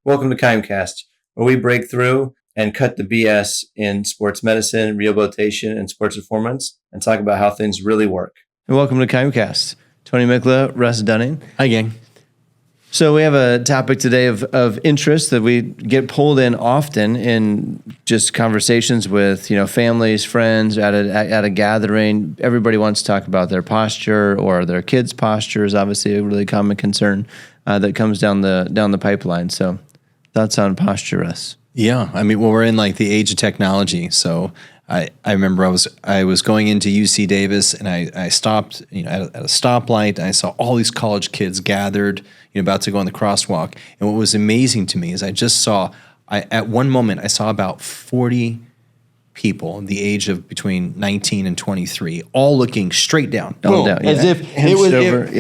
Welcome to KIMEcast, where we break through and cut the BS in sports medicine, rehabilitation, and sports performance, and talk about how things really work. And welcome to KIMEcast. Tony Mikla, Russ Dunning. Hi, gang. So we have a topic today of interest that we get pulled in often in just conversations with families, friends at a gathering. Everybody wants to talk about their posture or their kids' posture is obviously a really common concern that comes down the pipeline. So thoughts on posture, Russ? Yeah, I mean, well, we're in like the age of technology. So I remember I was going into UC Davis and I stopped at a stoplight and I saw all these college kids gathered about to go on the crosswalk. And what was amazing to me is at one moment I saw about 40 people the age of between 19 and 23, all looking straight down, as if it was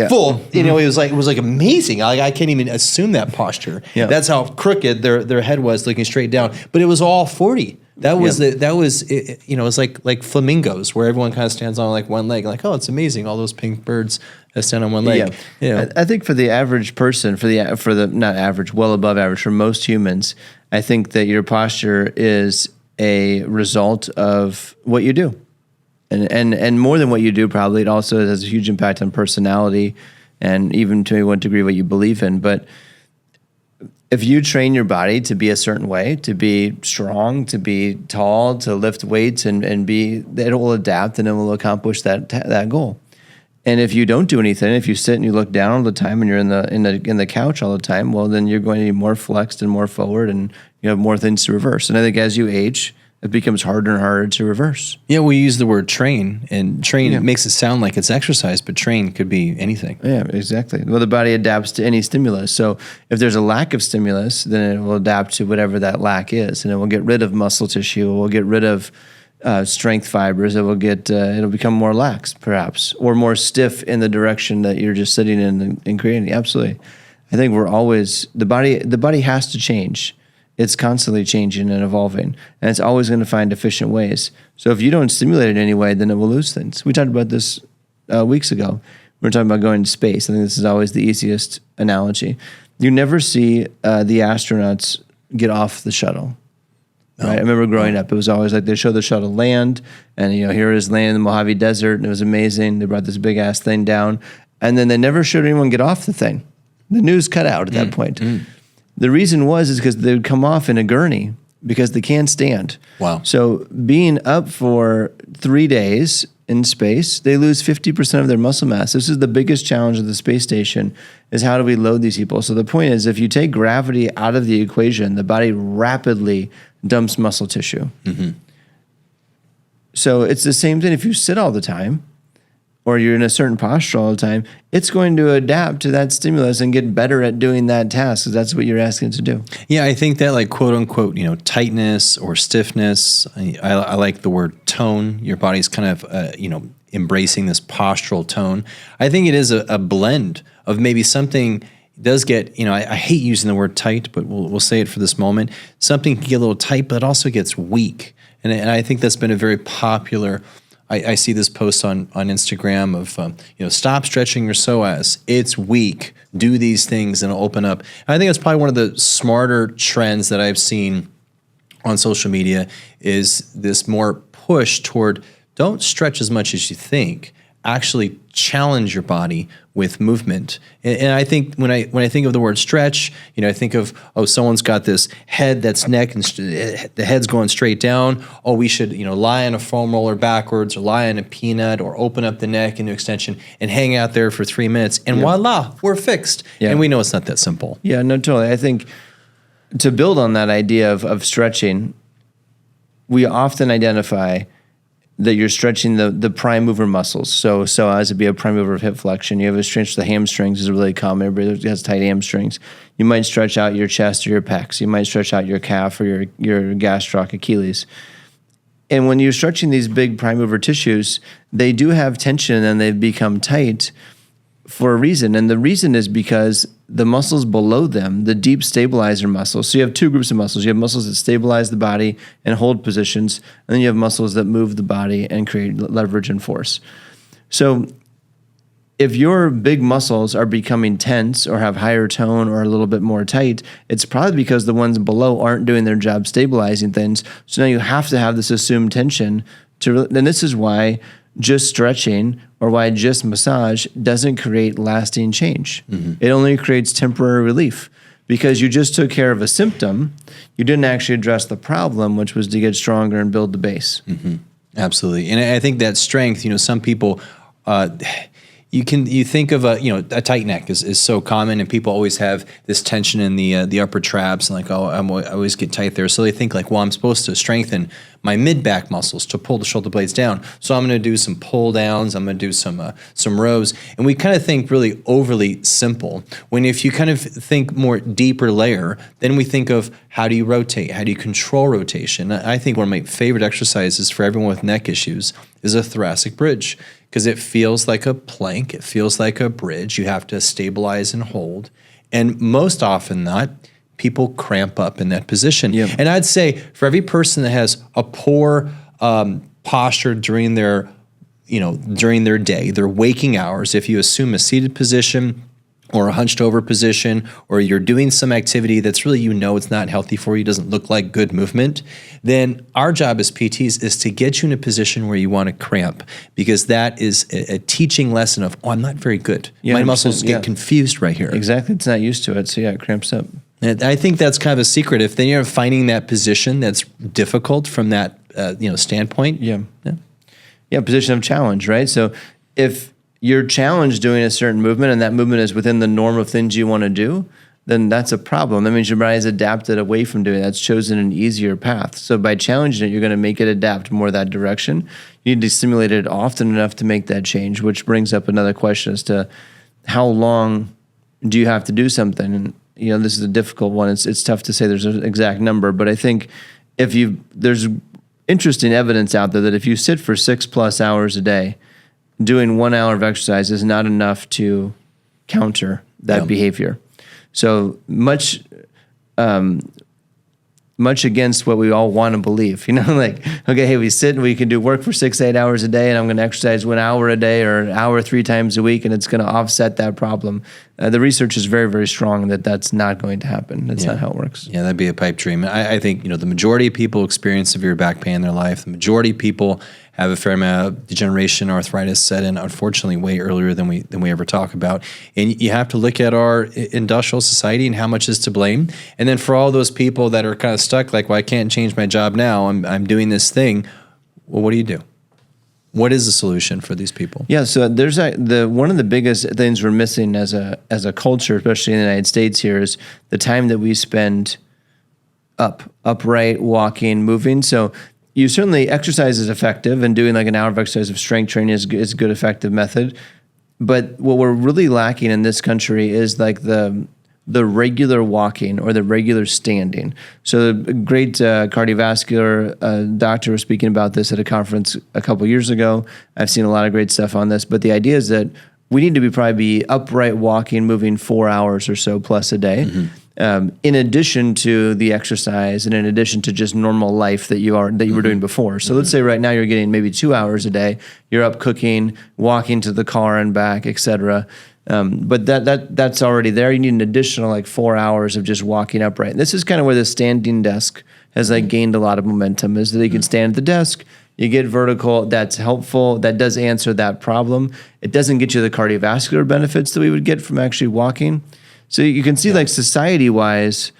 full. Mm-hmm. It was like amazing. I can't even assume that posture. Yeah. That's how crooked their head was, looking straight down. But it was all 40. That was it was like flamingos, where everyone kind of stands on like one leg, like, oh, it's amazing, all those pink birds that stand on one leg. Yeah. I think for the average person, for the not average, well above average, for most humans, I think that your posture is a result of what you do, and more than what you do, probably it also has a huge impact on personality, and even to one degree what you believe in. But if you train your body to be a certain way, to be strong, to be tall, to lift weights, and it will adapt and it will accomplish that goal. And if you don't do anything, if you sit and you look down all the time and you're in the couch all the time, well, then you're going to be more flexed and more forward, and you have more things to reverse. And I think as you age, it becomes harder and harder to reverse. Yeah, we use the word train, and train makes it sound like it's exercise, but train could be anything. Yeah, exactly. Well, the body adapts to any stimulus. So if there's a lack of stimulus, then it will adapt to whatever that lack is, and it will get rid of muscle tissue. It will get rid of strength fibers. It will it'll become more lax, perhaps, or more stiff in the direction that you're just sitting in and creating. Absolutely. I think we're always the body has to change. It's constantly changing and evolving, and it's always going to find efficient ways. So if you don't stimulate it anyway, then it will lose things. We talked about this weeks ago. We were talking about going to space. I think this is always the easiest analogy. You never see the astronauts get off the shuttle. Right? I remember growing up, it was always like they show the shuttle land, and here it is landing in the Mojave Desert, and it was amazing. They brought this big ass thing down, and then they never showed anyone get off the thing. The news cut out at that point. The reason is because they would come off in a gurney because they can't stand. Wow. So being up for 3 days in space, they lose 50% of their muscle mass. This is the biggest challenge of the space station, is how do we load these people? So the point is, if you take gravity out of the equation, the body rapidly dumps muscle tissue. Mm-hmm. So it's the same thing if you sit all the time, or you're in a certain posture all the time, it's going to adapt to that stimulus and get better at doing that task, because that's what you're asking it to do. Yeah, I think that like quote unquote, tightness or stiffness, I like the word tone. Your body's kind of, embracing this postural tone. I think it is a blend of maybe something does get, I hate using the word tight, but we'll say it for this moment. Something can get a little tight, but it also gets weak. And I think that's been a very popular, I see this post on Instagram of, stop stretching your psoas. It's weak. Do these things and it'll open up. And I think that's probably one of the smarter trends that I've seen on social media, is this more push toward don't stretch as much as you think. Actually challenge your body with movement. And I think when I think of the word stretch, I think of, someone's got this head that's neck and the head's going straight down. Oh, we should, lie on a foam roller backwards, or lie on a peanut, or open up the neck into extension and hang out there for 3 minutes, and voila, we're fixed. Yeah. And we know it's not that simple. Yeah, no, totally. I think to build on that idea of stretching, we often identify that you're stretching the prime mover muscles. So as to be a prime mover of hip flexion, you have a stretch the hamstrings is really common. Everybody has tight hamstrings. You might stretch out your chest or your pecs. You might stretch out your calf or your gastroc Achilles. And when you're stretching these big prime mover tissues, they do have tension and they've become tight for a reason. And the reason is because the muscles below them, the deep stabilizer muscles. So you have two groups of muscles. You have muscles that stabilize the body and hold positions, and then you have muscles that move the body and create leverage and force. So if your big muscles are becoming tense or have higher tone or a little bit more tight, it's probably because the ones below aren't doing their job stabilizing things. So now you have to have this assumed tension and this is why just stretching or why just massage doesn't create lasting change. It only creates temporary relief because you just took care of a symptom. You didn't actually address the problem, which was to get stronger and build the base. Absolutely. And I think that strength, some people, you think of a tight neck is so common, and people always have this tension in the upper traps, and like, I always get tight there. So they think like, well, I'm supposed to strengthen my mid back muscles to pull the shoulder blades down. So I'm going to do some pull downs. I'm going to do some rows, and we kind of think really overly simple. When if you kind of think more deeper layer, then we think of how do you rotate? How do you control rotation? I think one of my favorite exercises for everyone with neck issues is a thoracic bridge, because it feels like a plank. It feels like a bridge. You have to stabilize and hold. And most often not, people cramp up in that position. Yeah. And I'd say for every person that has a poor posture during their day, their waking hours, if you assume a seated position or a hunched over position, or you're doing some activity that's really, it's not healthy for you, doesn't look like good movement, then our job as PTs is to get you in a position where you want to cramp, because that is a teaching lesson of, I'm not very good. My muscles get confused right here. Exactly. It's not used to it. So it cramps up. And I think that's kind of a secret. If then you're finding that position that's difficult from that standpoint. Yeah. Position of challenge, right? So if you're challenged doing a certain movement and that movement is within the norm of things you want to do, then that's a problem. That means your body's adapted away from doing that. It's chosen an easier path. So by challenging it, you're going to make it adapt more that direction. You need to stimulate it often enough to make that change, which brings up another question as to how long do you have to do something? And this is a difficult one. It's tough to say there's an exact number, but I think there's interesting evidence out there that if you sit for 6+ hours a day, doing 1 hour of exercise is not enough to counter that behavior. So much against what we all want to believe, like, okay, hey, we sit and we can do work for 6-8 hours a day, and I'm going to exercise 1 hour a day or an hour 3 times a week, and it's going to offset that problem. The research is very, very strong that that's not going to happen. That's not how it works. Yeah, that'd be a pipe dream. I think, the majority of people experience severe back pain in their life. The majority of people have a fair amount of degeneration, arthritis set in, unfortunately, way earlier than we ever talk about. And you have to look at our industrial society and how much is to blame. And then for all those people that are kind of stuck, like, well, I can't change my job now. I'm doing this thing. Well, what do you do? What is the solution for these people? Yeah, so there's one of the biggest things we're missing as a culture, especially in the United States here, is the time that we spend upright, walking, moving. So you certainly, exercise is effective, and doing like an hour of exercise of strength training is a good, effective method. But what we're really lacking in this country is like the regular walking or the regular standing. So the great cardiovascular doctor was speaking about this at a conference a couple years ago. I've seen a lot of great stuff on this, but the idea is that we need to probably be upright walking, moving 4 hours or so plus a day. In addition to the exercise and in addition to just normal life that you were doing before. So let's say right now you're getting maybe 2 hours a day. You're up cooking, walking to the car and back, etc. But that's already there. You need an additional like 4 hours of just walking upright. And this is kind of where the standing desk has like gained a lot of momentum, is that you can stand at the desk, you get vertical. That's helpful. That does answer that problem. It doesn't get you the cardiovascular benefits that we would get from actually walking. So you can see like society-wise,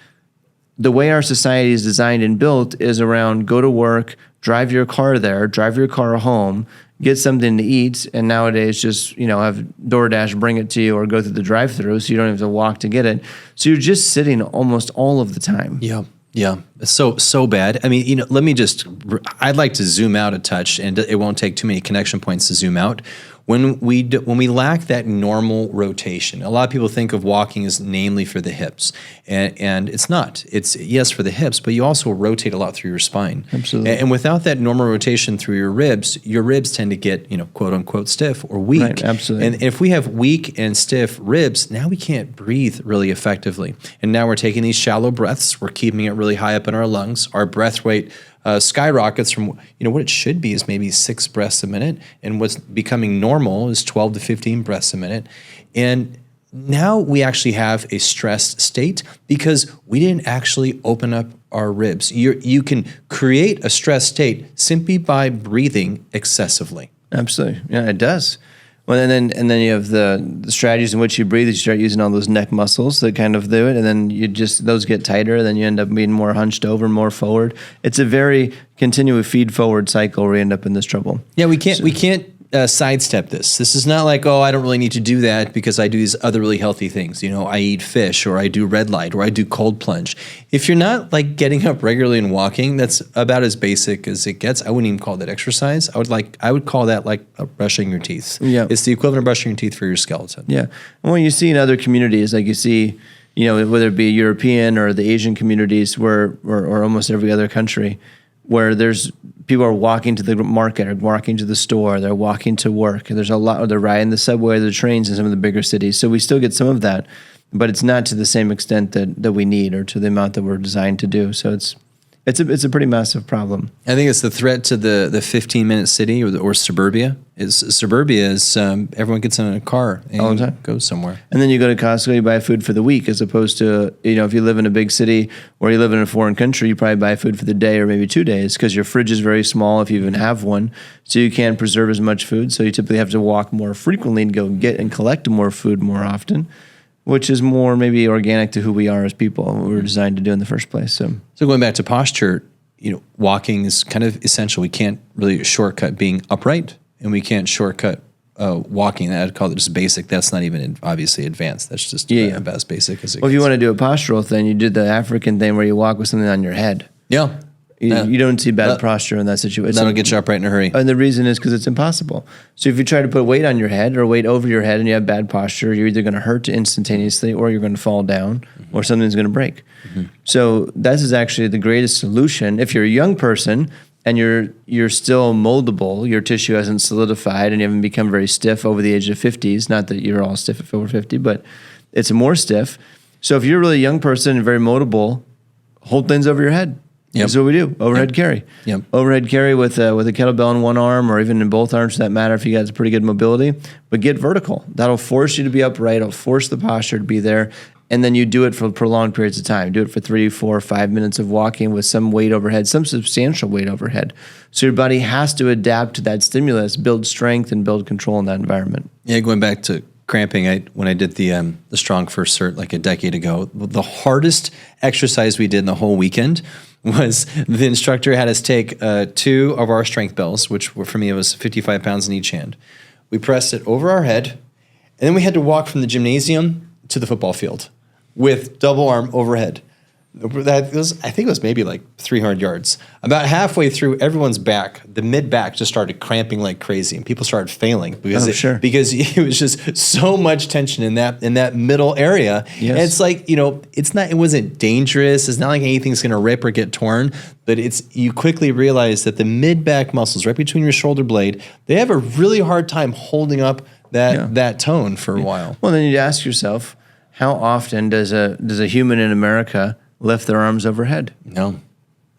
the way our society is designed and built is around go to work, drive your car there, drive your car home, get something to eat, and nowadays just, have DoorDash bring it to you or go through the drive-thru so you don't have to walk to get it. So you're just sitting almost all of the time. Yeah. It's so bad. I mean, I'd like to zoom out a touch, and it won't take too many connection points to zoom out. When we lack that normal rotation, a lot of people think of walking as namely for the hips, and it's not. It's yes for the hips, but you also rotate a lot through your spine. Absolutely. And without that normal rotation through your ribs tend to get quote unquote stiff or weak. Right, absolutely. And if we have weak and stiff ribs, now we can't breathe really effectively. And now we're taking these shallow breaths. We're keeping it really high up in our lungs. Our breath rate skyrockets from what it should be is maybe 6 breaths a minute, and what's becoming normal is 12 to 15 breaths a minute. And now we actually have a stressed state because we didn't actually open up our ribs. You can create a stressed state simply by breathing excessively. Absolutely. Yeah, it does. Well, and then you have the strategies in which you breathe. You start using all those neck muscles that kind of do it, and then those get tighter. Then you end up being more hunched over, more forward. It's a very continuous feed forward cycle where you end up in this trouble. Yeah, we can't sidestep this. This is not like, oh, I don't really need to do that because I do these other really healthy things. I eat fish, or I do red light, or I do cold plunge. If you're not like getting up regularly and walking, that's about as basic as it gets. I wouldn't even call that exercise. I would call that like brushing your teeth. Yeah, it's the equivalent of brushing your teeth for your skeleton. Yeah, and what you see in other communities, like you see, whether it be European or the Asian communities, or almost every other country, where there's people are walking to the market or walking to the store, they're walking to work, and there's a lot, or they're riding the subway or the trains in some of the bigger cities. So we still get some of that, but it's not to the same extent that we need, or to the amount that we're designed to do. So it's a pretty massive problem. I think it's the threat to the 15-minute city or suburbia. Suburbia is everyone gets in a car and all the time, goes somewhere. And then you go to Costco, you buy food for the week, as opposed to, if you live in a big city or you live in a foreign country, you probably buy food for the day or maybe 2 days, because your fridge is very small if you even have one. So you can't preserve as much food. So you typically have to walk more frequently and go get and collect more food more often, which is more maybe organic to who we are as people, what we were designed to do in the first place. So going back to posture, walking is kind of essential. We can't really shortcut being upright, and we can't shortcut walking. I'd call it just basic. That's not even obviously advanced. That's just about as basic as it gets. Well, if you want to do a postural thing, you did the African thing where you walk with something on your head. Yeah. You don't see bad posture in that situation. That'll get you upright in a hurry. And the reason is because it's impossible. So if you try to put weight on your head or weight over your head and you have bad posture, you're either going to hurt instantaneously, or you're going to fall down, or something's going to break. Mm-hmm. So this is actually the greatest solution. If you're a young person and you're still moldable, your tissue hasn't solidified and you haven't become very stiff over the age of 50s, not that you're all stiff at over 50, but it's more stiff. So if you're a really young person and very moldable, hold things over your head. Yep. That's what we do. Overhead carry. Yep. Overhead carry with a kettlebell in one arm, or even in both arms for that matter, if you got pretty good mobility. But get vertical. That'll force you to be upright. It'll force the posture to be there. And then you do it for prolonged periods of time. Do it for 3, 4, 5 minutes of walking with some weight overhead, some substantial weight overhead. So your body has to adapt to that stimulus, build strength, and build control in that environment. Yeah, going back to cramping, when I did the Strong First Cert like a decade ago, the hardest exercise we did in the whole weekend was the instructor had us take 2 of our strength bells, which were, for me, it was 55 pounds in each hand. We pressed it over our head, and then we had to walk from the gymnasium to the football field with double arm overhead. That was, I think it was maybe like 300 yards. About halfway through, everyone's back, the mid-back just started cramping like crazy, and people started failing because because it was just so much tension in that middle area. Yes. And it's like, it wasn't dangerous. It's not like anything's going to rip or get torn, but you quickly realize that the mid-back muscles right between your shoulder blade, they have a really hard time holding up that tone for a while. Well, then you ask yourself, how often does a human in America lift their arms overhead? No.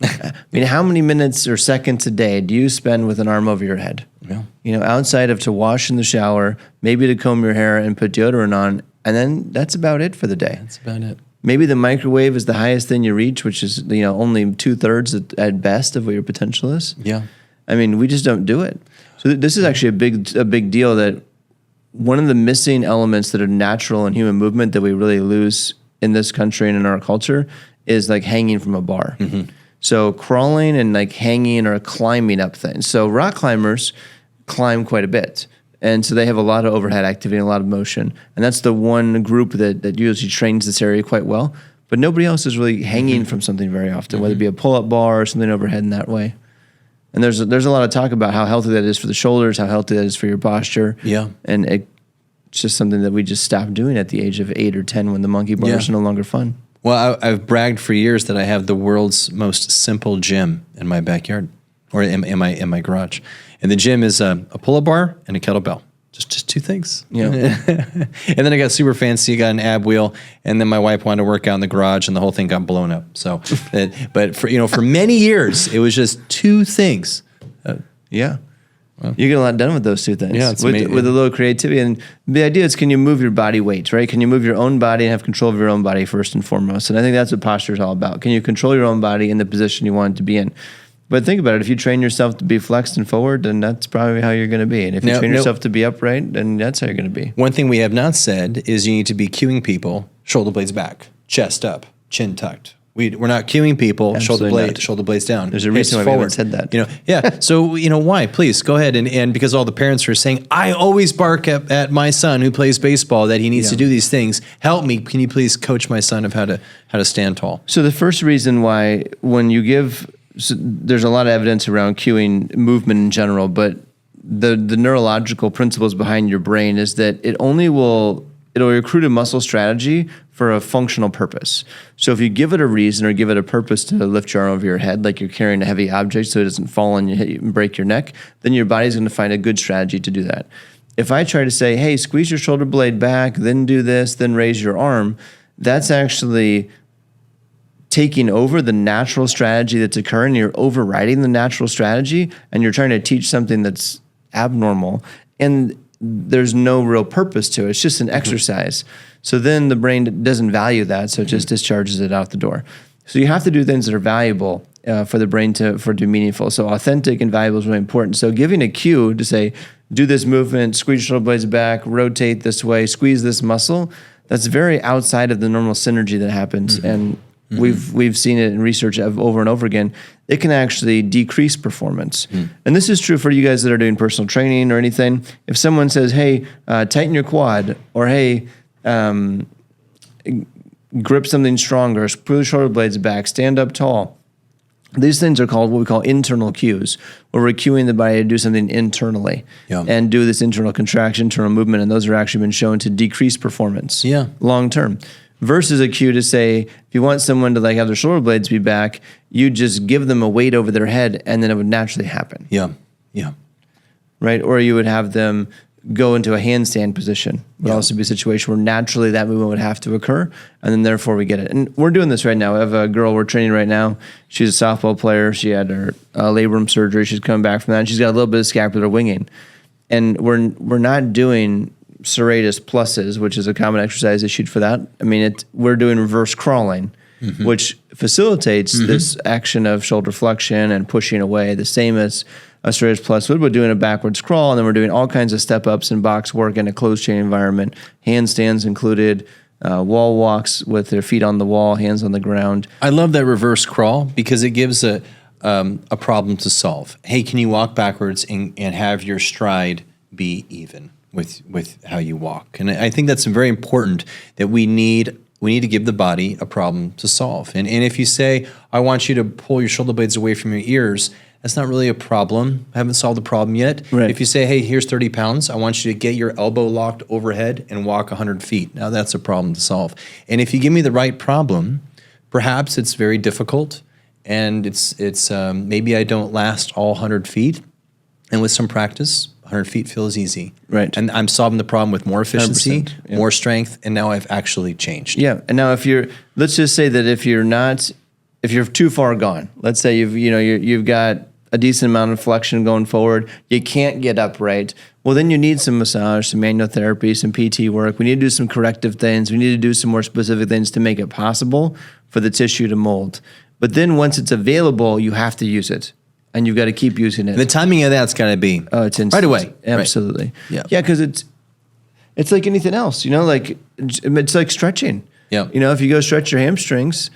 I mean, how many minutes or seconds a day do you spend with an arm over your head? Yeah. Outside of to wash in the shower, maybe to comb your hair and put deodorant on, and then that's about it for the day. That's about it. Maybe the microwave is the highest thing you reach, which is only 2/3 at best of what your potential is. Yeah. I mean, we just don't do it. So this is actually a big deal, that one of the missing elements that are natural in human movement that we really lose in this country and in our culture is like hanging from a bar. Mm-hmm. So crawling and like hanging or climbing up things. So rock climbers climb quite a bit. And so they have a lot of overhead activity and a lot of motion. And that's the one group that usually trains this area quite well. But nobody else is really hanging from something very often, whether it be a pull-up bar or something overhead in that way. And there's a lot of talk about how healthy that is for the shoulders, how healthy that is for your posture. Yeah. And it's just something that we just stopped doing at the age of 8 or 10 when the monkey bars are no longer fun. Well, I've bragged for years that I have the world's most simple gym in my backyard, or in my garage. And the gym is a pull-up bar and a kettlebell. Just 2 things. Yeah. And then I got super fancy, got an ab wheel, and then my wife wanted to work out in the garage, and the whole thing got blown up. So, but for many years, it was just 2 things. Yeah. Well, you get a lot done with those 2 things. Yeah, it's with amazing. a little creativity. And the idea is, can you move your body weight, right? Can you move your own body and have control of your own body first and foremost? And I think that's what posture is all about. Can you control your own body in the position you want it to be in? But think about it. If you train yourself to be flexed and forward, then that's probably how you're going to be. And if you train yourself to be upright, then that's how you're going to be. One thing we have not said is you need to be cueing people shoulder blades back, chest up, chin tucked. We're not cueing people shoulder blades down. There's a reason why we haven't said that. Yeah. So why? Please go ahead and because all the parents are saying, I always bark at my son who plays baseball that he needs to do these things. Help me. Can you please coach my son of how to stand tall? So the first reason why there's a lot of evidence around cueing movement in general, but the neurological principles behind your brain is that it'll recruit a muscle strategy for a functional purpose. So if you give it a reason or give it a purpose to lift your arm over your head, like you're carrying a heavy object so it doesn't fall and you hit you and break your neck, then your body's going to find a good strategy to do that. If I try to say, hey, squeeze your shoulder blade back, then do this, then raise your arm, that's actually taking over the natural strategy that's occurring. You're overriding the natural strategy and you're trying to teach something that's abnormal. And there's no real purpose to it. It's just an exercise. So then the brain doesn't value that, so it just discharges it out the door. So you have to do things that are valuable for the brain for it to be meaningful. So authentic and valuable is really important. So giving a cue to say, do this movement, squeeze your shoulder blades back, rotate this way, squeeze this muscle, that's very outside of the normal synergy that happens. And we've seen it in research over and over again. It can actually decrease performance. And this is true for you guys that are doing personal training or anything. If someone says, hey, tighten your quad, or hey, grip something stronger, pull your shoulder blades back, stand up tall. These things are called what we call internal cues, where we're cueing the body to do something internally and do this internal contraction, internal movement, and those are actually been shown to decrease performance long term. Versus a cue to say, if you want someone to have their shoulder blades be back, you just give them a weight over their head and then it would naturally happen. Yeah. Right? Or you would have them go into a handstand position. Would also be a situation where naturally that movement would have to occur, and then therefore we get it. And we're doing this right now. We have a girl we're training right now. She's a softball player. She had her labrum surgery. She's coming back from that. And she's got a little bit of scapular winging. And we're not doing serratus pluses, which is a common exercise issued for that. I mean, we're doing reverse crawling, which facilitates this action of shoulder flexion and pushing away, the same as a serratus plus would. We're doing a backwards crawl, and then we're doing all kinds of step-ups and box work in a closed chain environment, handstands included, wall walks with their feet on the wall, hands on the ground. I love that reverse crawl because it gives a problem to solve. Hey, can you walk backwards and have your stride be even with how you walk? And I think that's very important, that we need to give the body a problem to solve. And if you say, I want you to pull your shoulder blades away from your ears, that's not really a problem. I haven't solved the problem yet. Right. If you say, hey, here's 30 pounds, I want you to get your elbow locked overhead and walk 100 feet. Now that's a problem to solve. And if you give me the right problem, perhaps it's very difficult and it's maybe I don't last all 100 feet. And with some practice, 100 feet feels easy. Right. And I'm solving the problem with more efficiency, more strength, and now I've actually changed. Yeah. And now let's just say that if you're too far gone, let's say you've got a decent amount of flexion going forward, you can't get upright. Well, then you need some massage, some manual therapy, some PT work. We need to do some corrective things. We need to do some more specific things to make it possible for the tissue to mold. But then once it's available, you have to use it. And you've got to keep using it. The timing of that's got to be it's instant. right away. Absolutely. Right. Yeah, because it's like anything else. It's like stretching. Yeah. If you go stretch your hamstrings,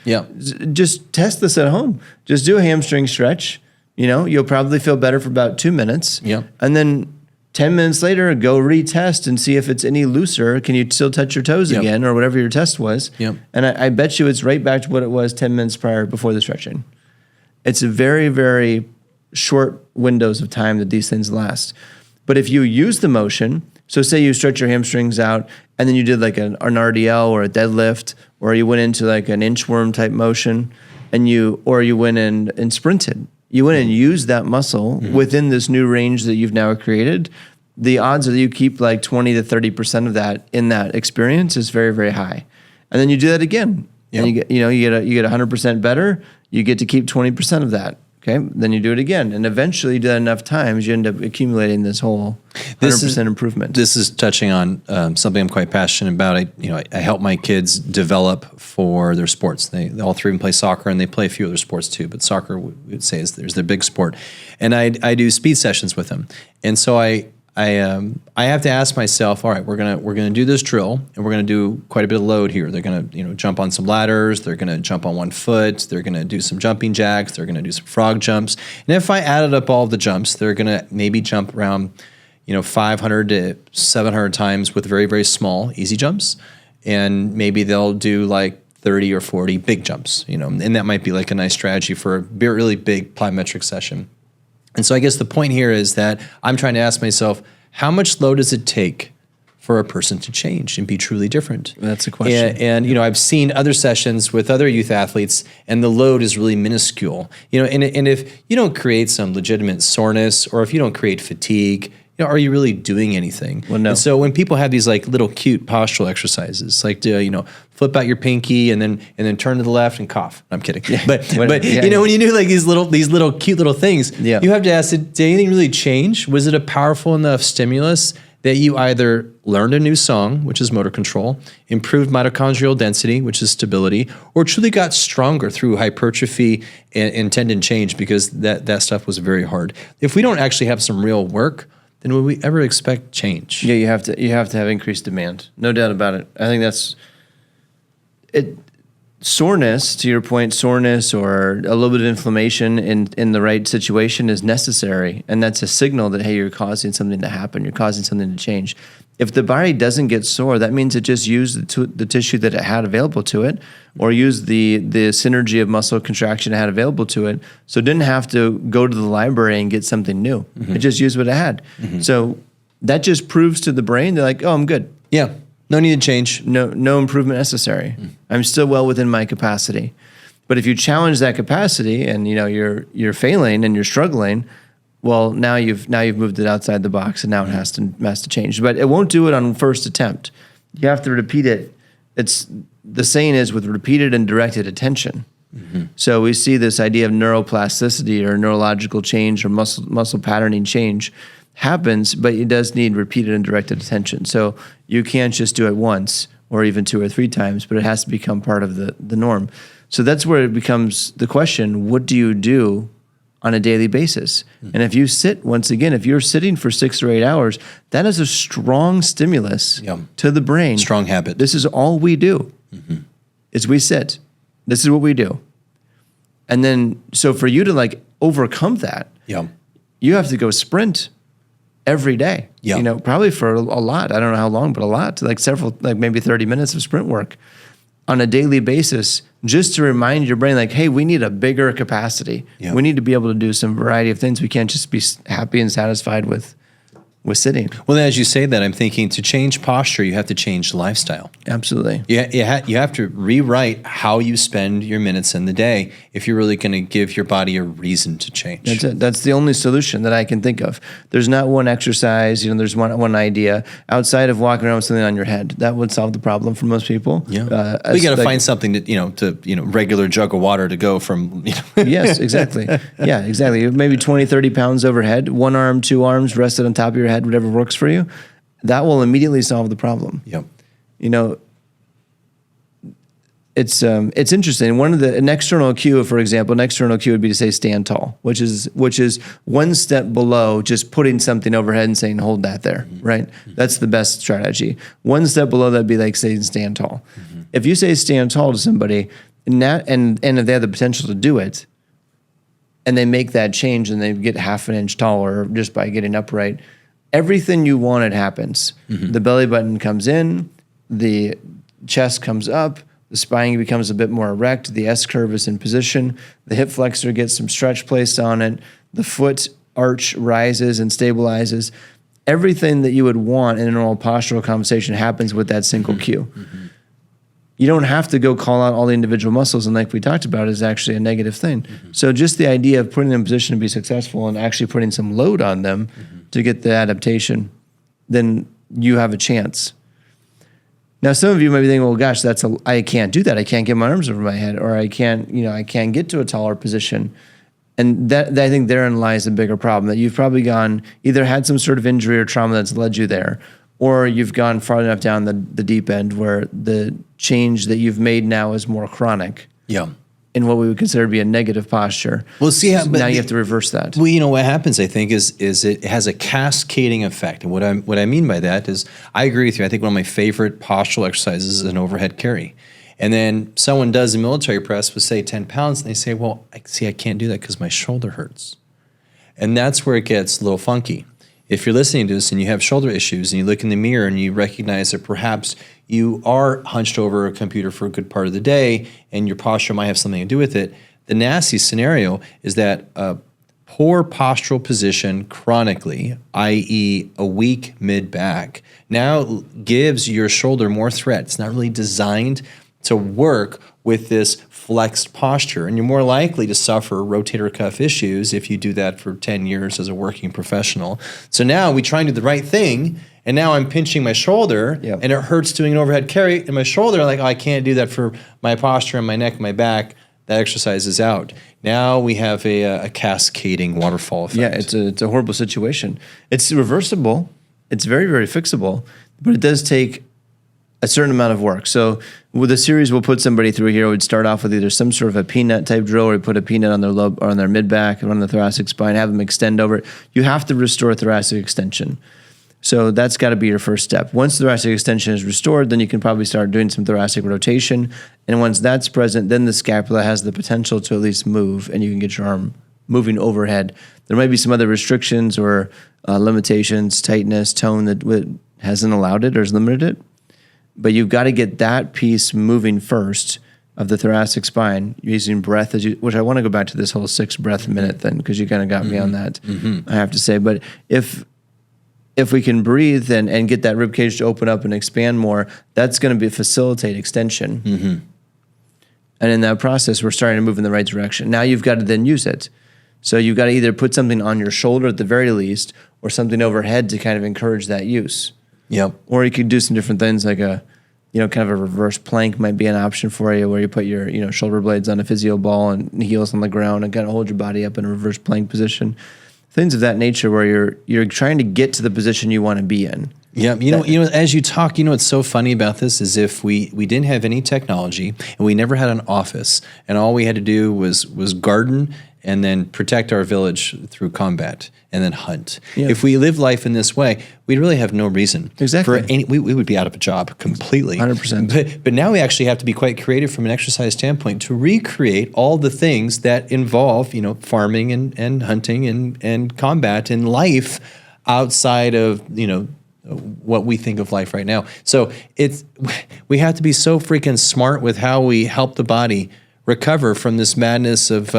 just test this at home. Just do a hamstring stretch. You'll probably feel better for about 2 minutes. Yeah. And then 10 minutes later, go retest and see if it's any looser. Can you still touch your toes again, or whatever your test was? Yeah. And I bet you it's right back to what it was 10 minutes prior before the stretching. It's a very, very short windows of time that these things last. But if you use the motion, so say you stretch your hamstrings out and then you did like an RDL or a deadlift, or you went into like an inchworm type motion, or you went and sprinted. You went and used that muscle within this new range that you've now created. the odds that you keep like 20 to 30% of that in that experience is very, very high. And then you do that again, and you get 100% better. You get to keep 20% of that. Okay, then you do it again, and eventually you do that enough times, you end up accumulating this whole 100% improvement. This is touching on something I'm quite passionate about. I help my kids develop for their sports. They all three of them play soccer, and they play a few other sports too. But soccer, we would say, is their big sport. And I do speed sessions with them, and so I have to ask myself, all right, we're gonna do this drill, and we're gonna do quite a bit of load here. They're gonna jump on some ladders. They're gonna jump on one foot. They're gonna do some jumping jacks. They're gonna do some frog jumps. And if I added up all of the jumps, they're gonna maybe jump around 500 to 700 times with very, very small, easy jumps, and maybe they'll do like 30 or 40 big jumps. And that might be like a nice strategy for a really big plyometric session. And so I guess the point here is that I'm trying to ask myself, how much load does it take for a person to change and be truly different? That's a question. And I've seen other sessions with other youth athletes, and the load is really minuscule. And if you don't create some legitimate soreness, or if you don't create fatigue, are you really doing anything? Well, no. And so when people have these like little cute postural exercises, like flip out your pinky and then turn to the left and cough. I'm kidding. Yeah. But when you do like these little cute little things, you have to ask, did anything really change? Was it a powerful enough stimulus that you either learned a new song, which is motor control, improved mitochondrial density, which is stability, or truly got stronger through hypertrophy and tendon change, because that stuff was very hard. If we don't actually have some real work, then would we ever expect change? Yeah, you have to have increased demand, no doubt about it. I think that's it. Soreness, to your point, soreness or a little bit of inflammation in the right situation is necessary, and that's a signal that, hey, you're causing something to happen. You're causing something to change. If the body doesn't get sore, that means it just used the tissue that it had available to it, or used the synergy of muscle contraction it had available to it. So it didn't have to go to the library and get something new. Mm-hmm. It just used what it had. Mm-hmm. So that just proves to the brain, they're like, oh, I'm good. Yeah. No need to change. No improvement necessary. Mm. I'm still well within my capacity. But if you challenge that capacity and you're failing and you're struggling, well, now you've moved it outside the box, and now it has to change. But it won't do it on first attempt. You have to repeat it. It's the saying is with repeated and directed attention. Mm-hmm. So we see this idea of neuroplasticity or neurological change or muscle patterning change happens, but it does need repeated and directed attention. So you can't just do it once or even 2 or 3 times, but it has to become part of the norm. So that's where it becomes the question, what do you do on a daily basis? Mm-hmm. And if you sit, once again, if you're sitting for 6 or 8 hours, that is a strong stimulus to the brain. Strong habit. This is all we do, is we sit. This is what we do. And then, so for you to like overcome that, you have to go sprint every day, probably for a lot. I don't know how long, but a lot, like maybe 30 minutes of sprint work on a daily basis, just to remind your brain, like, hey, we need a bigger capacity. We need to be able to do some variety of things. We can't just be happy and satisfied with sitting. Well, as you say that, I'm thinking to change posture, you have to change lifestyle. Absolutely. You have to rewrite how you spend your minutes in the day if you're really going to give your body a reason to change. That's it. That's the only solution that I can think of. There's not one exercise, there's one idea outside of walking around with something on your head. That would solve the problem for most people. Yeah. We got to find something to regular jug of water to go from. Yes, exactly. Yeah, exactly. Maybe 20, 30 pounds overhead, 1 arm, 2 arms rested on top of your head, whatever works for you. That will immediately solve the problem. Yep. It's interesting. An external cue, for example, would be to say stand tall, which is one step below just putting something overhead and saying hold that there, right? That's the best strategy. One step below that'd be like saying stand tall. Mm-hmm. If you say stand tall to somebody, and if they have the potential to do it, and they make that change and they get half an inch taller just by getting upright, everything you wanted happens. Mm-hmm. The belly button comes in, the chest comes up, the spine becomes a bit more erect, the S curve is in position, the hip flexor gets some stretch placed on it, the foot arch rises and stabilizes. Everything that you would want in a normal postural conversation happens with that single cue. Mm-hmm. You don't have to go call out all the individual muscles, and like we talked about, is actually a negative thing. Mm-hmm. So just the idea of putting them in a position to be successful and actually putting some load on them to get the adaptation then you have a chance. Now, some of you might be thinking, well, gosh, I can't do that. I can't get my arms over my head, or I can't get to a taller position. And that I think therein lies a bigger problem, that you've probably either had some sort of injury or trauma that's led you there, or you've gone far enough down the deep end where the change that you've made now is more chronic. Yeah. In what we would consider to be a negative posture. Well, see, but now you have to reverse that. Well, what happens, I think, is it has a cascading effect. And what I mean by that is, I agree with you. I think one of my favorite postural exercises is an overhead carry. And then someone does a military press with, say, 10 pounds, and they say, well, I can't do that because my shoulder hurts. And that's where it gets a little funky. If you're listening to this and you have shoulder issues and you look in the mirror and you recognize that perhaps you are hunched over a computer for a good part of the day and your posture might have something to do with it, the nasty scenario is that a poor postural position chronically, i.e. a weak mid-back, now gives your shoulder more threat. It's not really designed to work with this flexed posture, and you're more likely to suffer rotator cuff issues if you do that for 10 years as a working professional. So now we try and do the right thing, and now I'm pinching my shoulder, and it hurts doing an overhead carry in my shoulder. I'm like, I can't do that for my posture and my neck and my back. That exercise is out. Now we have a cascading waterfall effect. Yeah, it's a horrible situation. It's reversible. It's very, very fixable, but it does take a certain amount of work. So with the series we'll put somebody through here, we'd start off with either some sort of a peanut type drill, or we put a peanut on their lobe or on their mid back and on the thoracic spine, have them extend over it. You have to restore thoracic extension. So that's got to be your first step. Once the thoracic extension is restored, then you can probably start doing some thoracic rotation. And once that's present, then the scapula has the potential to at least move, and you can get your arm moving overhead. There might be some other restrictions or limitations, tightness, tone that hasn't allowed it or has limited it. But you've got to get that piece moving first of the thoracic spine, using breath which I want to go back to this whole 6 breath minute thing, because you kind of got me on that, I have to say. But if we can breathe and get that rib cage to open up and expand more, that's going to facilitate extension. And in that process, we're starting to move in the right direction. Now you've got to then use it. So you've got to either put something on your shoulder at the very least, or something overhead to kind of encourage that use. Yep. Or you could do some different things, like kind of a reverse plank might be an option for you, where you put your, shoulder blades on a physio ball and heels on the ground and kind of hold your body up in a reverse plank position. Things of that nature, where you're trying to get to the position you want to be in. Yeah, as you talk, what's so funny about this is, if we didn't have any technology and we never had an office, and all we had to do was garden and then protect our village through combat and then hunt. Yeah. If we live life in this way, we'd really have no reason. Exactly. We would be out of a job completely. 100%. But now we actually have to be quite creative from an exercise standpoint to recreate all the things that involve, farming and hunting and combat and life outside of, what we think of life right now. So we have to be so freaking smart with how we help the body recover from this madness of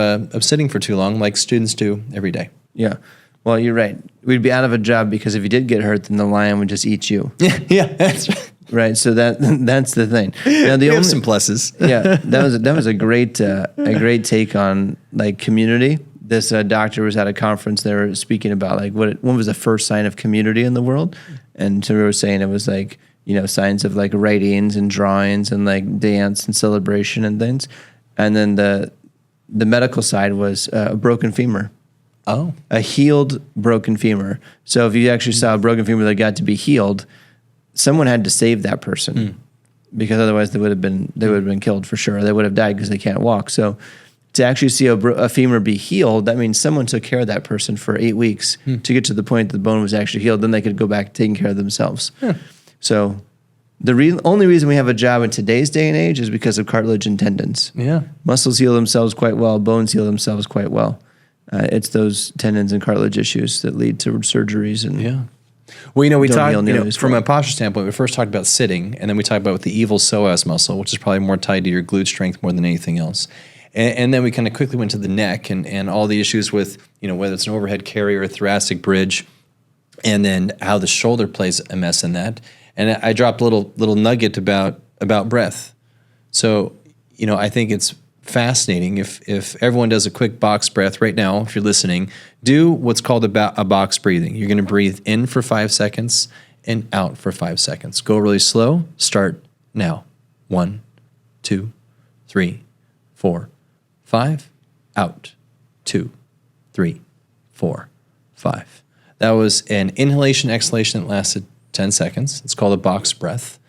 sitting for too long, like students do every day. Yeah. Well, you're right. We'd be out of a job, because if you did get hurt, then the lion would just eat you. Yeah, that's right. Right. So that's the thing. Now, we have some pluses. Yeah, that was a great take on like community. This doctor was at a conference. They were speaking about like what was the first sign of community in the world, and so we were saying it was like signs of like writings and drawings and like dance and celebration and things. And then the medical side was a broken femur. Oh. A healed broken femur. So if you actually saw a broken femur that got to be healed, someone had to save that person, because otherwise they would have been killed for sure. They would have died because they can't walk. So to actually see a femur be healed, that means someone took care of that person for 8 weeks to get to the point that the bone was actually healed. Then they could go back to taking care of themselves. So the only reason we have a job in today's day and age is because of cartilage and tendons. Yeah. Muscles heal themselves quite well. Bones heal themselves quite well. It's those tendons and cartilage issues that lead to surgeries. And well, we talked from a posture standpoint. We first talked about sitting, and then we talked about the evil psoas muscle, which is probably more tied to your glute strength more than anything else. And then we kind of quickly went to the neck and all the issues with whether it's an overhead carry or a thoracic bridge, and then how the shoulder plays a mess in that. And I dropped a little nugget about breath. So, I think it's fascinating if everyone does a quick box breath right now. If you're listening, do what's called a box breathing. You're going to breathe in for 5 seconds and out for 5 seconds. Go really slow. Start now. 1, 2, 3, 4, 5. Out. 2, 3, 4, 5. That was an inhalation, exhalation that lasted 10 seconds. It's called a box breath.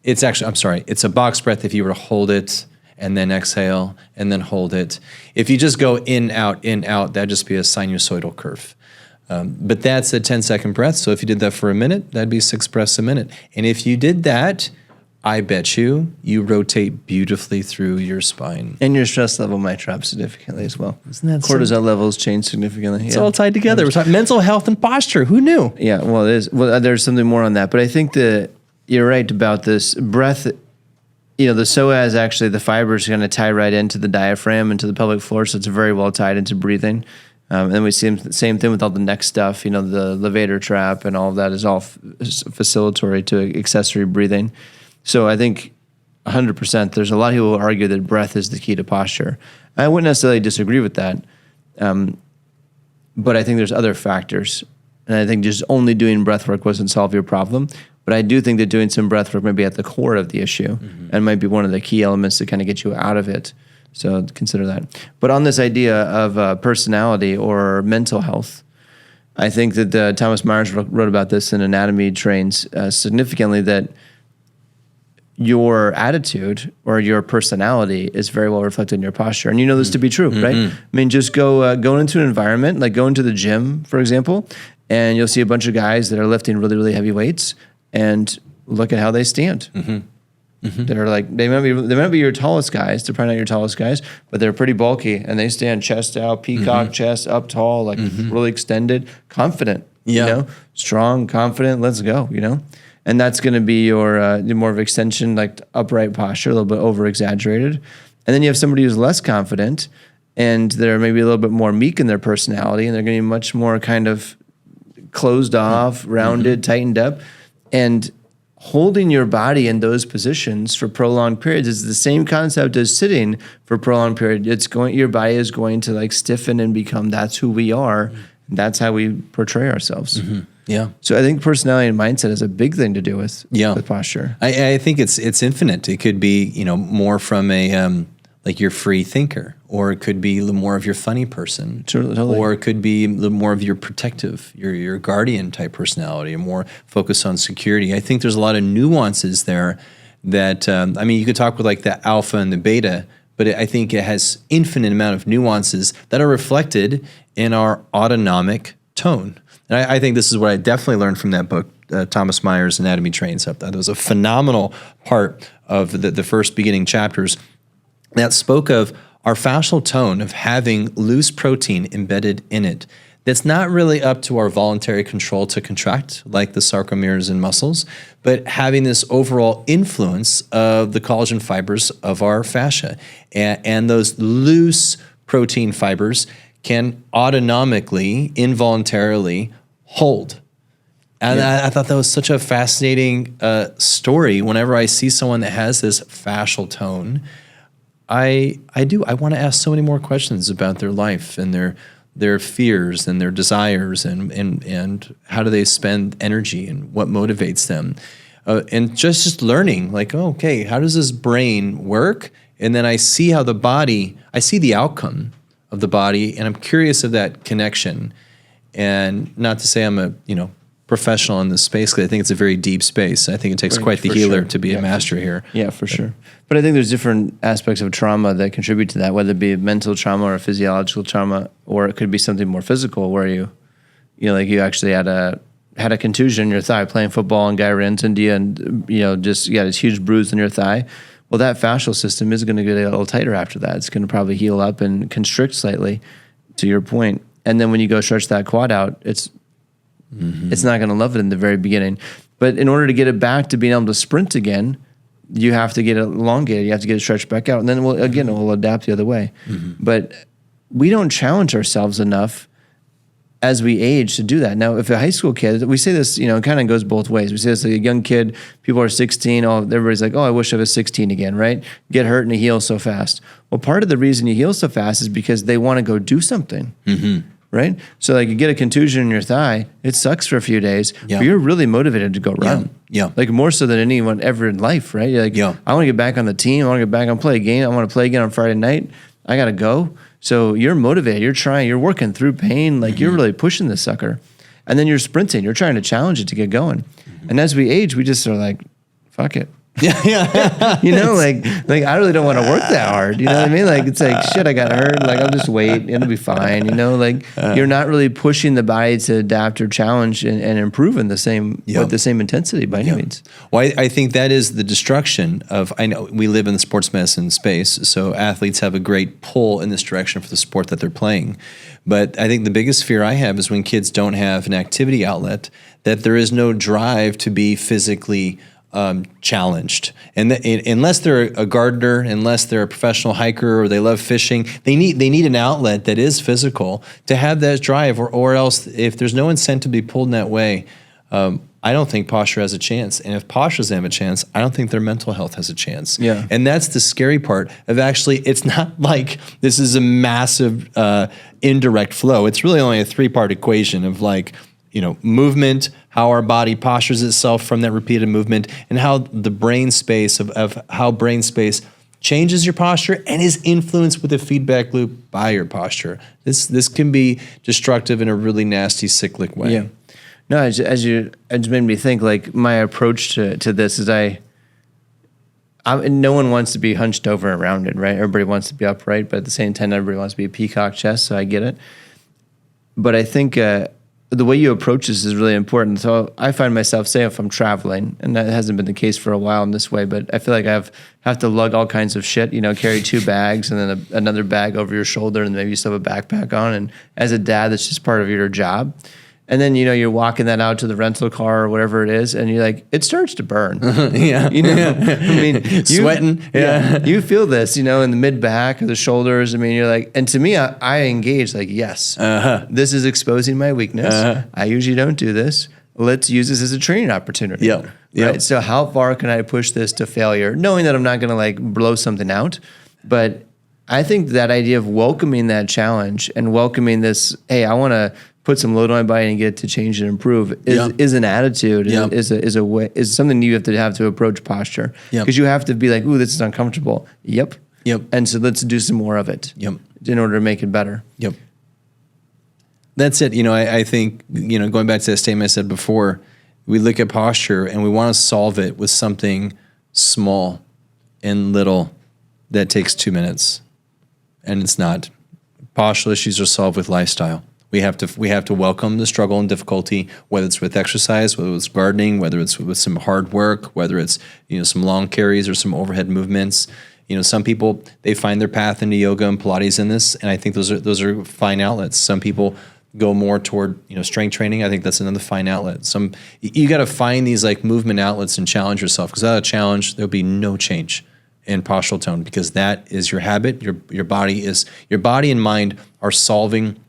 It's a box breath if you were to hold it and then exhale and then hold it. If you just go in, out, that'd just be a sinusoidal curve. But that's a 10-second breath. So if you did that for a minute, that'd be 6 breaths a minute. And if you did that, I bet you rotate beautifully through your spine. And your stress level might drop significantly as well. Isn't that cortisol levels change significantly? It's all tied together. We're talking mental health and posture. Who knew? Yeah, well, it is. Well, there's something more on that. But I think that you're right about this breath. The psoas, actually, the fibers are going to tie right into the diaphragm, into the pelvic floor, so it's very well tied into breathing. And then we see the same thing with all the neck stuff, the levator trap and all of that is all facilitatory to accessory breathing. So I think 100%, there's a lot of people who argue that breath is the key to posture. I wouldn't necessarily disagree with that, but I think there's other factors. And I think just only doing breath work wasn't solve your problem. But I do think that doing some breath work might be at the core of the issue and might be one of the key elements to kind of get you out of it. So consider that. But on this idea of personality or mental health, I think that Thomas Myers wrote about this in Anatomy Trains significantly, that your attitude or your personality is very well reflected in your posture. And you know this to be true, right? I mean, just go into an environment, like go into the gym, for example, and you'll see a bunch of guys that are lifting really, really heavy weights, and look at how they stand. They're like, they might be your tallest guys. They're probably not your tallest guys, but they're pretty bulky, and they stand chest out, peacock chest, up tall, like really extended, confident, strong, confident, let's go, And that's going to be your more of extension, like upright posture, a little bit over-exaggerated. And then you have somebody who's less confident, and they're maybe a little bit more meek in their personality, and they're going to be much more kind of closed off, rounded, tightened up. And holding your body in those positions for prolonged periods is the same concept as sitting for prolonged period. Your body is going to like stiffen and become, that's who we are. And that's how we portray ourselves. Yeah. So I think personality and mindset has a big thing to do with posture. I think it's infinite. It could be, more from a, like your free thinker, or it could be more of your funny person, totally. Or it could be more of your protective, your guardian type personality, and more focused on security. I think there's a lot of nuances there that, you could talk with like the alpha and the beta, but I think it has infinite amount of nuances that are reflected in our autonomic tone. And I think this is what I definitely learned from that book, Thomas Myers' Anatomy Trains. That was a phenomenal part of the first beginning chapters that spoke of our fascial tone of having loose protein embedded in it. That's not really up to our voluntary control to contract, like the sarcomeres and muscles, but having this overall influence of the collagen fibers of our fascia. And those loose protein fibers can autonomically, involuntarily hold. And I thought that was such a fascinating story. Whenever I see someone that has this fascial tone, I want to ask so many more questions about their life and their fears and their desires and how do they spend energy and what motivates them. And just learning, like, okay, how does this brain work? And then I see how I see the outcome of the body, and I'm curious of that connection. And not to say I'm a professional in this space, because I think it's a very deep space. I think it takes quite the healer to be a master here. Yeah, for sure. But I think there's different aspects of trauma that contribute to that, whether it be mental trauma or physiological trauma, or it could be something more physical where you actually had a contusion in your thigh playing football, and guy ran into you and just got this huge bruise in your thigh. Well, that fascial system is going to get a little tighter after that. It's going to probably heal up and constrict slightly, to your point. And then when you go stretch that quad out, it's not going to love it in the very beginning. But in order to get it back to being able to sprint again, you have to get it elongated. You have to get it stretched back out. And then it will adapt the other way. But we don't challenge ourselves enough as we age to do that. Now, if a high school kid, we say this, it kind of goes both ways. We say this, like a young kid, people are 16, everybody's like, I wish I was 16 again, right? Get hurt and you heal so fast. Well, part of the reason you heal so fast is because they want to go do something, right? So like you get a contusion in your thigh, it sucks for a few days, Yeah. but you're really motivated to go run. Yeah. Like more so than anyone ever in life, right? You're like, Yeah. I want to get back on the team. I want to get back on play a game. I want to play again on Friday night. I got to go. So you're motivated. You're trying. You're working through pain. Like you're really pushing this sucker. And then you're sprinting. You're trying to challenge it to get going. And as we age, we just are like, fuck it. Yeah. You know, like I really don't want to work that hard. You know what I mean? Like it's like shit, I got hurt. Like I'll just wait. It'll be fine. You know, like you're not really pushing the body to adapt or challenge and improve in the same with the same intensity by any means. Well, I think that is the destruction of. I know we live in the sports medicine space, so athletes have a great pull in this direction for the sport that they're playing. But I think the biggest fear I have is when kids don't have an activity outlet, that there is no drive to be physically challenged, and unless they're a gardener, unless they're a professional hiker or they love fishing, they need an outlet that is physical to have that drive, or else if there's no incentive to be pulled in that way, I don't think posture has a chance. And if posture doesn't have a chance, I don't think their mental health has a chance. Yeah. And that's the scary part of actually, it's not like this is a massive indirect flow. It's really only a 3-part equation of like, movement, how our body postures itself from that repeated movement, and how the brain space of how brain space changes your posture and is influenced with a feedback loop by your posture. This can be destructive in a really nasty cyclic way. Yeah. No, as you made me think, like my approach to this is no one wants to be hunched over and rounded, right? Everybody wants to be upright, but at the same time, everybody wants to be a peacock chest, so I get it. But I think the way you approach this is really important. So I find myself, say if I'm traveling, and that hasn't been the case for a while in this way, but I feel like I have to lug all kinds of shit, carry 2 bags and then another bag over your shoulder, and maybe you still have a backpack on. And as a dad, that's just part of your job. And then, you're walking that out to the rental car or whatever it is, and you're like, it starts to burn. Yeah. I mean, sweating. Yeah. You feel this, in the mid back or the shoulders. I mean, you're like, and to me, I engage like, yes, this is exposing my weakness. I usually don't do this. Let's use this as a training opportunity. Yeah. Right. So how far can I push this to failure, knowing that I'm not going to like blow something out? But I think that idea of welcoming that challenge and welcoming this, hey, I want to put some load on my body and get it to change and improve is an attitude, is something you have to approach posture. Because you have to be like, ooh, this is uncomfortable. Yep. And so let's do some more of it in order to make it better. That's it. I think, going back to that statement I said before, we look at posture and we want to solve it with something small and little that takes 2 minutes. And it's not. Postural issues are solved with lifestyle. We have to welcome the struggle and difficulty, whether it's with exercise, whether it's gardening, whether it's with some hard work, whether it's some long carries or some overhead movements. Some people, they find their path into yoga and Pilates in this, and I think those are fine outlets. Some people go more toward strength training. I think that's another fine outlet. You got to find these like movement outlets and challenge yourself, because without a challenge, there'll be no change in postural tone, because that is your habit. Your body and mind are solving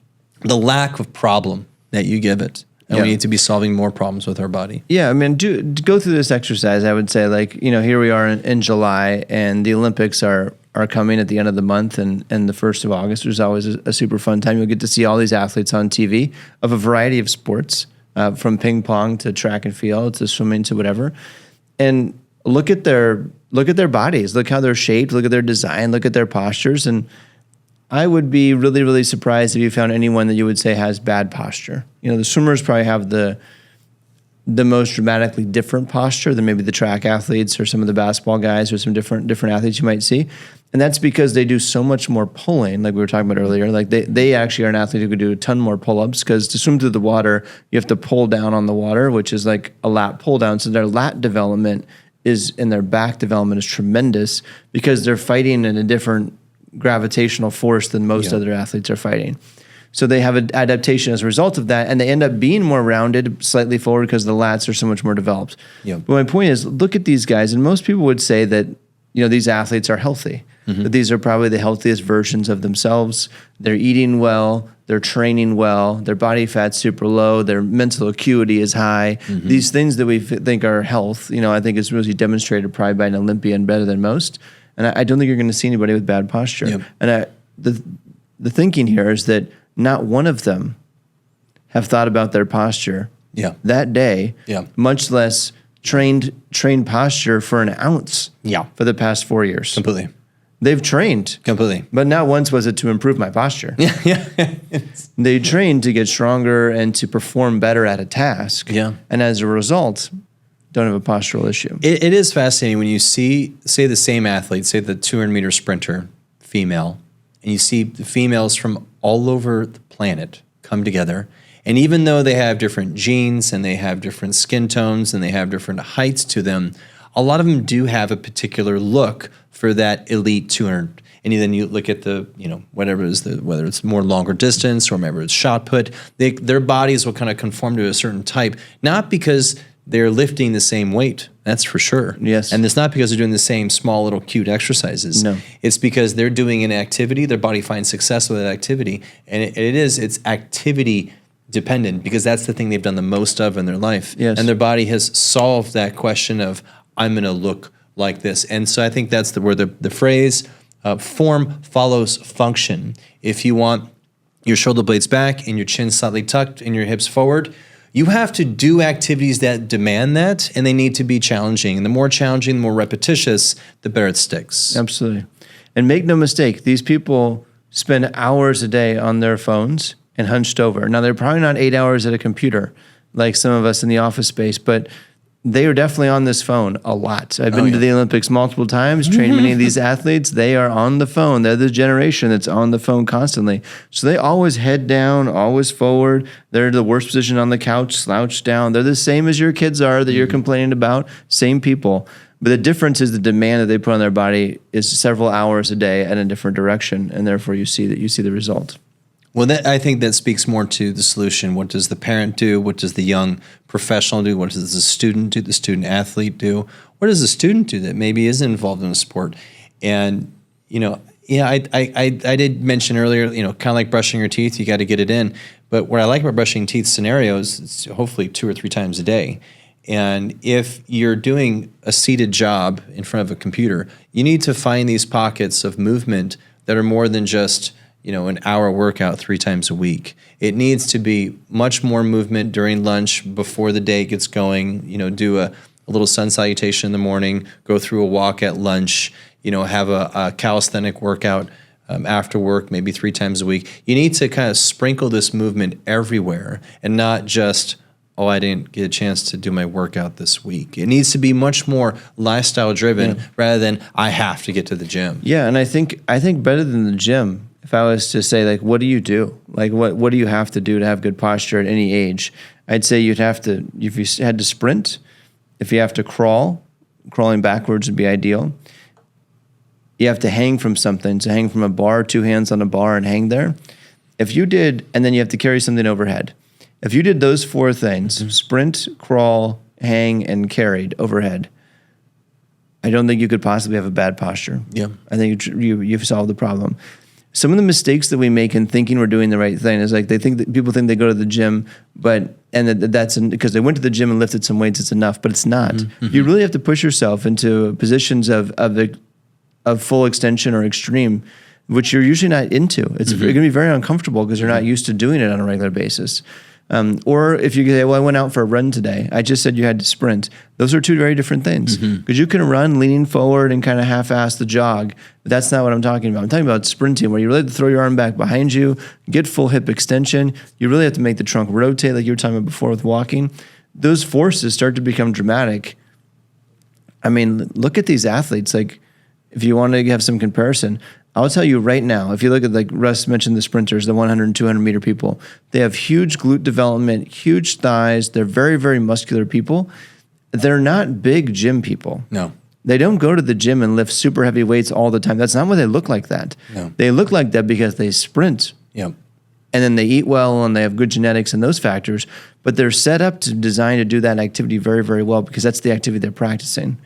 the lack of problem that you give it. And we need to be solving more problems with our body. Yeah, I mean, go through this exercise. I would say, like, here we are in July, and the Olympics are coming at the end of the month, and the 1st of August. There's always a super fun time. You'll get to see all these athletes on TV of a variety of sports, from ping pong to track and field to swimming to whatever. And look at their bodies. Look how they're shaped. Look at their design. Look at their postures. And I would be really, really surprised if you found anyone that you would say has bad posture. The swimmers probably have the most dramatically different posture than maybe the track athletes or some of the basketball guys or some different athletes you might see. And that's because they do so much more pulling, like we were talking about earlier. Like they actually are an athlete who could do a ton more pull-ups, because to swim through the water, you have to pull down on the water, which is like a lat pull down. So their lat development and their back development is tremendous, because they're fighting in a different gravitational force than most other athletes are fighting. So they have an adaptation as a result of that, and they end up being more rounded, slightly forward, because the lats are so much more developed. But my point is, look at these guys, and most people would say that these athletes are healthy, that these are probably the healthiest versions of themselves. They're eating well, they're training well, their body fat's super low, their mental acuity is high. These things that we think are health, I think is really demonstrated probably by an Olympian better than most. And I don't think you're going to see anybody with bad posture. And the thinking here is that not one of them have thought about their posture that day, much less trained posture for an ounce for the past 4 years. Completely. They've trained. Completely. But not once was it to improve my posture. They trained to get stronger and to perform better at a task. And as a result, don't have a postural issue. It is fascinating when you see, say, the same athlete, say the 200-meter sprinter, female, and you see the females from all over the planet come together. And even though they have different genes and they have different skin tones and they have different heights to them, a lot of them do have a particular look for that elite 200. And then you look at the, whatever it is, whether it's more longer distance or maybe it's shot put, their bodies will kind of conform to a certain type, not because they're lifting the same weight, that's for sure. Yes. And it's not because they're doing the same small little cute exercises. No. It's because they're doing an activity, their body finds success with that activity, and it's activity dependent because that's the thing they've done the most of in their life. Yes. And their body has solved that question of, I'm going to look like this. And so I think that's where the phrase form follows function. If you want your shoulder blades back and your chin slightly tucked and your hips forward, you have to do activities that demand that, and they need to be challenging. And the more challenging, the more repetitious, the better it sticks. Absolutely. And make no mistake, these people spend hours a day on their phones and hunched over. Now, they're probably not 8 hours at a computer like some of us in the office space, but they are definitely on this phone a lot. I've been to the Olympics multiple times, trained many of these athletes. They are on the phone. They're the generation that's on the phone constantly. So they always head down, always forward. They're the worst position on the couch, slouched down. They're the same as your kids are that you're complaining about, same people. But the difference is the demand that they put on their body is several hours a day in a different direction, and therefore you see the result. Well, I think that speaks more to the solution. What does the parent do? What does the young professional do? What does the student do? The student athlete do? What does the student do that maybe isn't involved in a sport? And I did mention earlier, kind of like brushing your teeth, you got to get it in. But what I like about brushing teeth scenarios is hopefully 2 or 3 times a day. And if you're doing a seated job in front of a computer, you need to find these pockets of movement that are more than just an hour workout 3 times a week. It needs to be much more movement during lunch before the day gets going. Do a little sun salutation in the morning, go through a walk at lunch, have a calisthenic workout after work, maybe 3 times a week. You need to kind of sprinkle this movement everywhere and not just, I didn't get a chance to do my workout this week. It needs to be much more lifestyle driven rather than I have to get to the gym. Yeah, and I think better than the gym, if I was to say, like, what do you do? Like, what do you have to do to have good posture at any age? I'd say you'd have to, if you had to sprint, if you have to crawling backwards would be ideal. You have to hang from something, so hang from a bar, 2 hands on a bar and hang there. If you did, and then you have to carry something overhead. If you did those 4 things, sprint, crawl, hang, and carried overhead, I don't think you could possibly have a bad posture. Yeah. I think you've solved the problem. Some of the mistakes that we make in thinking we're doing the right thing is like people think they go to the gym, that's because they went to the gym and lifted some weights, it's enough, but it's not. Mm-hmm. You really have to push yourself into positions of full extension or extreme, which you're usually not into. It's going to be very uncomfortable because you're not used to doing it on a regular basis. Or if you say, well, I went out for a run today. I just said you had to sprint. Those are 2 very different things. Because you can run leaning forward and kind of half-ass the jog, but that's not what I'm talking about. I'm talking about sprinting, where you really have to throw your arm back behind you, get full hip extension. You really have to make the trunk rotate like you were talking about before with walking. Those forces start to become dramatic. I mean, look at these athletes. Like, if you want to have some comparison, I'll tell you right now, if you look at, like Russ mentioned, the sprinters, the 100 and 200 meter people, they have huge glute development, huge thighs. They're very, very muscular people. They're not big gym people. No. They don't go to the gym and lift super heavy weights all the time. That's not why they look like that. No. They look like that because they sprint. Yep. And then they eat well and they have good genetics and those factors. But they're set up to design to do that activity very, very well because that's the activity they're practicing.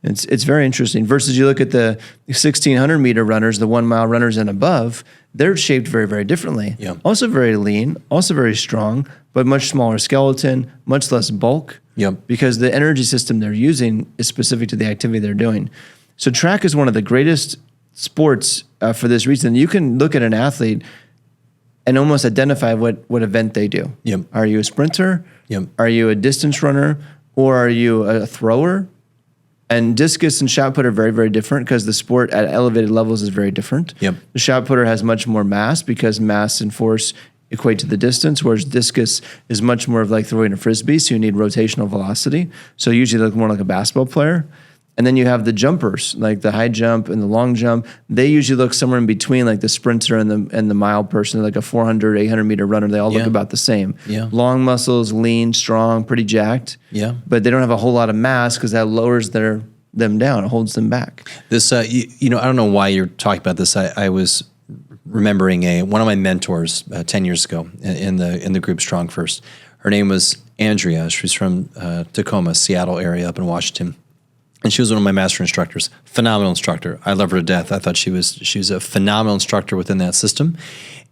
It's very interesting. Versus you look at the 1,600 meter runners, the 1 mile runners and above, they're shaped very, very differently. Yeah. Also very lean, also very strong, but much smaller skeleton, much less bulk. Yep. Because the energy system they're using is specific to the activity they're doing. So track is one of the greatest sports for this reason. You can look at an athlete and almost identify what event they do. Yep. Are you a sprinter? Yep. Are you a distance runner? Or are you a thrower? And discus and shot put are very, very different because the sport at elevated levels is very different. Yep. The shot putter has much more mass because mass and force equate to the distance, whereas discus is much more of like throwing a frisbee, so you need rotational velocity. So you usually look more like a basketball player. And then you have the jumpers, like the high jump and the long jump. They usually look somewhere in between, like the sprinter and the mile person, like a 400, 800 meter runner. They all look about the same. Yeah. Long muscles, lean, strong, pretty jacked. Yeah. But they don't have a whole lot of mass because that lowers them down. It holds them back. This, I don't know why you're talking about this. I was remembering one of my mentors 10 years ago in the group Strong First. Her name was Andrea. She's from Tacoma, Seattle area up in Washington. And she was one of my master instructors. Phenomenal instructor. I love her to death. I thought she was a phenomenal instructor within that system.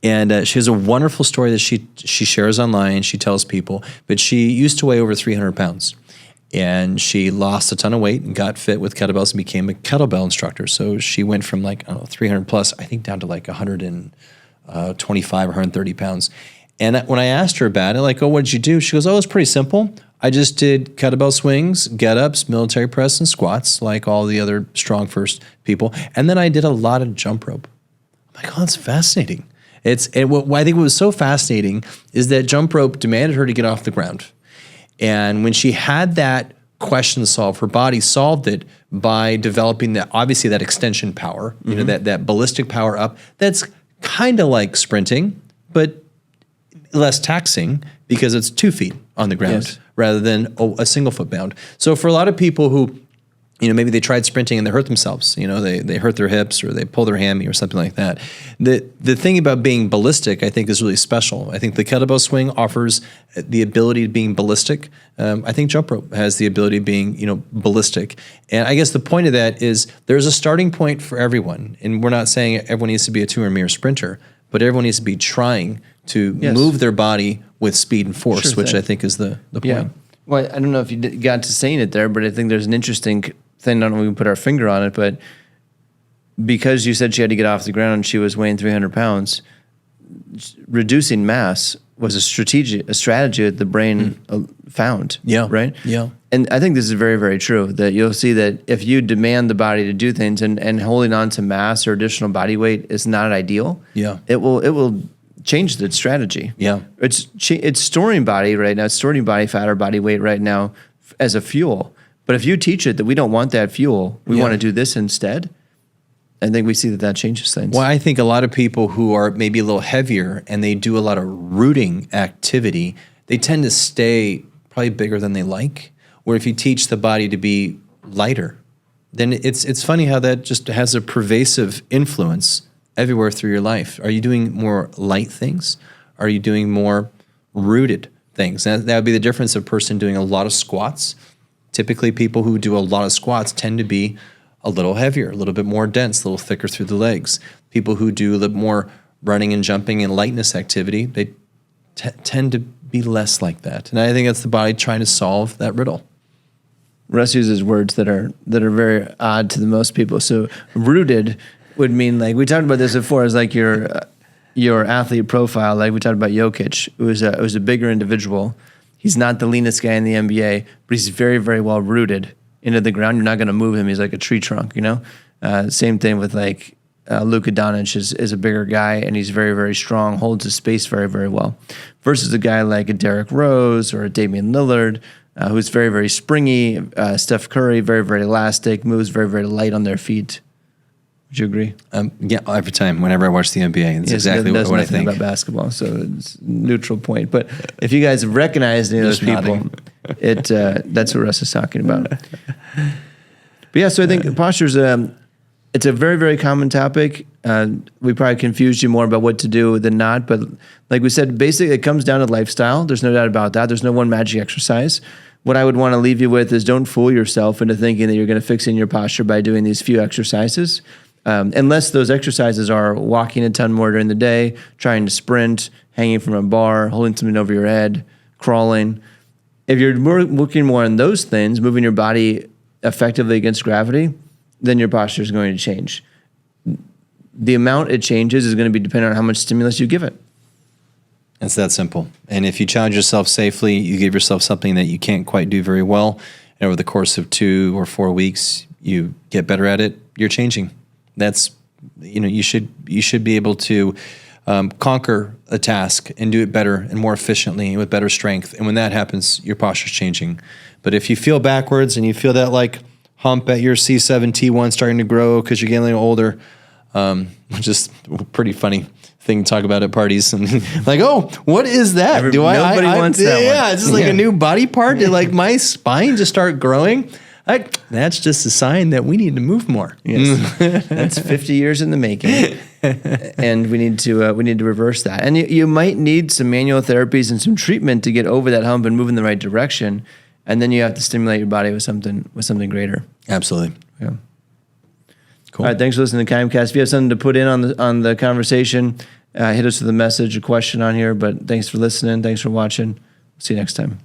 And she has a wonderful story that she shares online. She tells people. But she used to weigh over 300 pounds. And she lost a ton of weight and got fit with kettlebells and became a kettlebell instructor. So she went from 300 plus, I think, down to 125 or 130 pounds. And when I asked her about it, what did you do? She goes, it's pretty simple. I just did kettlebell swings, get-ups, military press, and squats like all the other Strong First people. And then I did a lot of jump rope. I'm like, that's fascinating. What I think was so fascinating is that jump rope demanded her to get off the ground. And when she had that question solved, her body solved it by developing obviously that extension power, that ballistic power up. That's kind of like sprinting, but less taxing because it's 2 feet on the ground rather than a single foot bound. So for a lot of people who, maybe they tried sprinting and they hurt themselves, they hurt their hips or they pull their hammy or something like that. The thing about being ballistic, I think, is really special. I think the kettlebell swing offers the ability of being ballistic. I think jump rope has the ability of being, ballistic. And I guess the point of that is there's a starting point for everyone. And we're not saying everyone needs to be a 200 meter sprinter, but everyone needs to be trying to move their body with speed and force, which I think is the point. Yeah. Well, I don't know if you got to saying it there, but I think there's an interesting thing. I don't know if we can put our finger on it, but because you said she had to get off the ground and she was weighing 300 pounds, reducing mass was a strategy that the brain found. Yeah. Right? Yeah. And I think this is very, very true, that you'll see that if you demand the body to do things and holding on to mass or additional body weight is not ideal, it will change the strategy. Yeah. It's storing body right now. It's storing body fat or body weight right now as a fuel. But if you teach it that we don't want that fuel, we want to do this instead, I think we see that changes things. Well, I think a lot of people who are maybe a little heavier and they do a lot of rooting activity, they tend to stay probably bigger than they like. Or if you teach the body to be lighter, then it's funny how that just has a pervasive influence everywhere through your life. Are you doing more light things? Are you doing more rooted things? That would be the difference of a person doing a lot of squats. Typically, people who do a lot of squats tend to be a little heavier, a little bit more dense, a little thicker through the legs. People who do a little more running and jumping and lightness activity, they tend to be less like that. And I think that's the body trying to solve that riddle. Russ uses words that are very odd to the most people. So rooted would mean, like we talked about this before, is like your athlete profile. Like we talked about Jokic, who was a bigger individual. He's not the leanest guy in the NBA, but he's very, very well rooted into the ground. You're not going to move him. He's like a tree trunk, Same thing with Luka Doncic is a bigger guy, and he's very, very strong, holds his space very, very well. Versus a guy like a Derrick Rose or a Damian Lillard, who's very, very springy. Steph Curry, very, very elastic, moves very, very light on their feet. Would you agree? Yeah, every time, whenever I watch the NBA, that's exactly what I think about basketball. So it's a neutral point. But if you guys have recognized any of those people, that's what Russ is talking about. But yeah, so I think posture's it's a very, very common topic. We probably confused you more about what to do than not. But like we said, basically it comes down to lifestyle. There's no doubt about that. There's no one magic exercise. What I would want to leave you with is don't fool yourself into thinking that you're going to fix in your posture by doing these few exercises. Unless those exercises are walking a ton more during the day, trying to sprint, hanging from a bar, holding something over your head, crawling. If you're looking more on those things, moving your body effectively against gravity, then your posture is going to change. The amount it changes is going to be dependent on how much stimulus you give it. It's that simple. And if you challenge yourself safely, you give yourself something that you can't quite do very well, and over the course of 2 or 4 weeks, you get better at it, you're changing. That's, you should be able to conquer a task and do it better and more efficiently and with better strength. And when that happens, your posture's changing. But if you feel backwards and you feel that like hump at your C7, T1 starting to grow because you're getting a little older, just a pretty funny thing to talk about at parties. And like, oh, what is that? Nobody wants that one. Yeah, it's just like a new body part. Did like my spine just start growing? That's just a sign that we need to move more. Yes. That's 50 years in the making, and we need to reverse that. And you might need some manual therapies and some treatment to get over that hump and move in the right direction. And then you have to stimulate your body with something greater. Absolutely. Yeah. Cool. All right. Thanks for listening to KIMEcast. If you have something to put in on the conversation, hit us with a message, a question on here. But thanks for listening. Thanks for watching. See you next time.